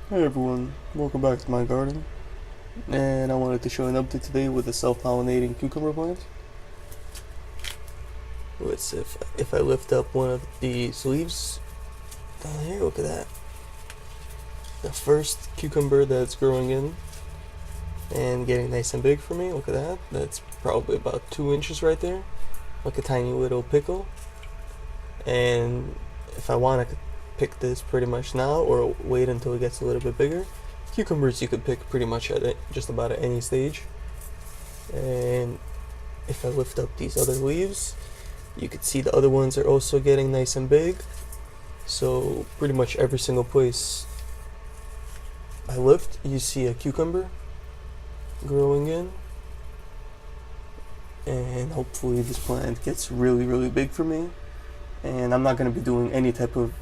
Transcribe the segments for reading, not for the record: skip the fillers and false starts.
Hey everyone, welcome back to my garden. And I wanted to show an update today with a self-pollinating cucumber plant. If I lift up one of these leaves down here, look at that. The first cucumber that's growing in and getting nice and big for me, look at that. That's probably about 2 inches right there, like a tiny little pickle. And if I want, I could pick this pretty much now or wait until it gets a little bit bigger. Cucumbers you could pick pretty much at just about at any stage. And if I lift up these other leaves, you can see the other ones are also getting nice and big. So pretty much every single place I lift, you see a cucumber growing in. And hopefully this plant gets really big for me. And I'm not going to be doing any type of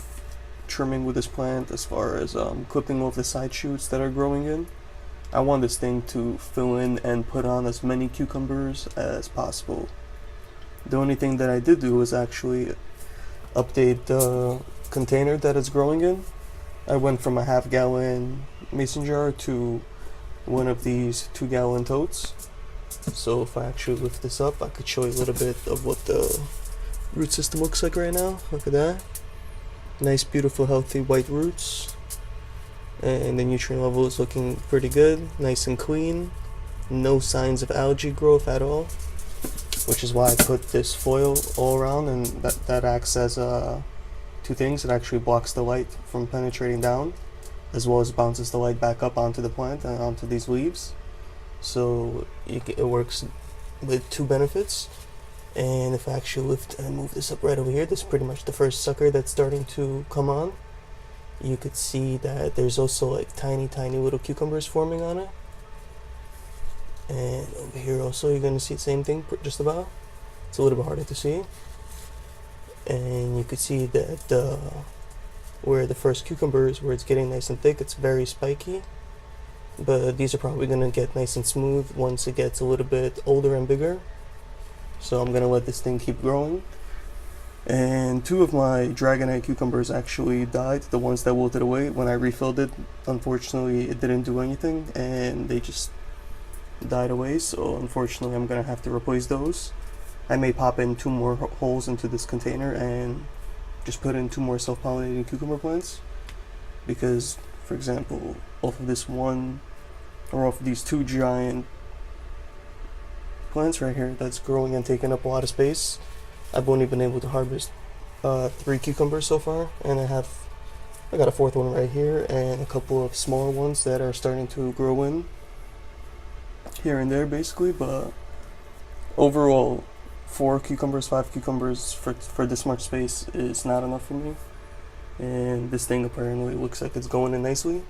trimming with this plant as far as clipping off the side shoots that are growing in. I want this thing to fill in and put on as many cucumbers as possible. The only thing that I did do was actually update the container that it's growing in. I went from a half-gallon mason jar to one of these 2-gallon totes. So if I actually lift this up, I could show you a little bit of what the root system looks like right now. Look at that. Nice, beautiful, healthy white roots. And the nutrient level is looking pretty good. Nice and clean. No signs of algae growth at all. Which is why I put this foil all around, and that acts as two things. It actually blocks the light from penetrating down, as well as bounces the light back up onto the plant and onto these leaves. So it works with two benefits. And if I actually lift and move this up right over here, this is pretty much the first sucker that's starting to come on. You could see that there's also like tiny little cucumbers forming on it. And over here also you're going to see the same thing just about. It's a little bit harder to see. And you could see that where the first cucumber is, where it's getting nice and thick, it's very spiky. But these are probably going to get nice and smooth once it gets a little bit older and bigger. So I'm gonna let this thing keep growing. And two of my dragonite cucumbers actually died, the ones that wilted away. When I refilled it, unfortunately it didn't do anything and they just died away, so unfortunately I'm gonna have to replace those. I may pop in 2 more holes into this container and just put in 2 more self-pollinating cucumber plants, because for example, off of this one, or off of these 2 giant plants right here that's growing and taking up a lot of space, I've only been able to harvest 3 cucumbers so far, and I got a 4th one right here and a couple of smaller ones that are starting to grow in here and there basically. But overall 4 cucumbers, 5 cucumbers for this much space is not enough for me, and this thing apparently looks like it's going in nicely.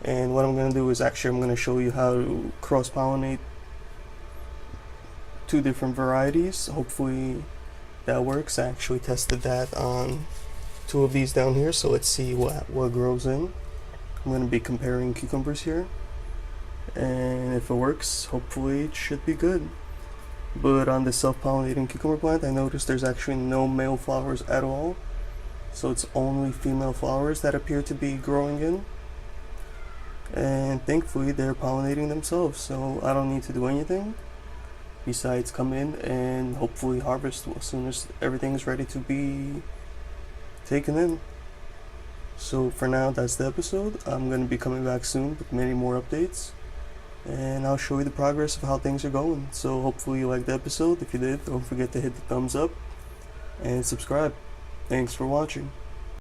And what I'm going to do is actually I'm going to show you how to cross-pollinate 2 different varieties. Hopefully that works. I actually tested that on 2 of these down here, so let's see what grows in. I'm going to be comparing cucumbers here, and if it works, hopefully it should be good. But on the self-pollinating cucumber plant, I noticed there's actually no male flowers at all, so it's only female flowers that appear to be growing in, and thankfully they're pollinating themselves, so I don't need to do anything besides come in and hopefully harvest as soon as everything's ready to be taken in. So for now, that's the episode. I'm going to be coming back soon with many more updates, and I'll show you the progress of how things are going. So hopefully you liked the episode. If you did, don't forget to hit the thumbs up and subscribe. Thanks for watching.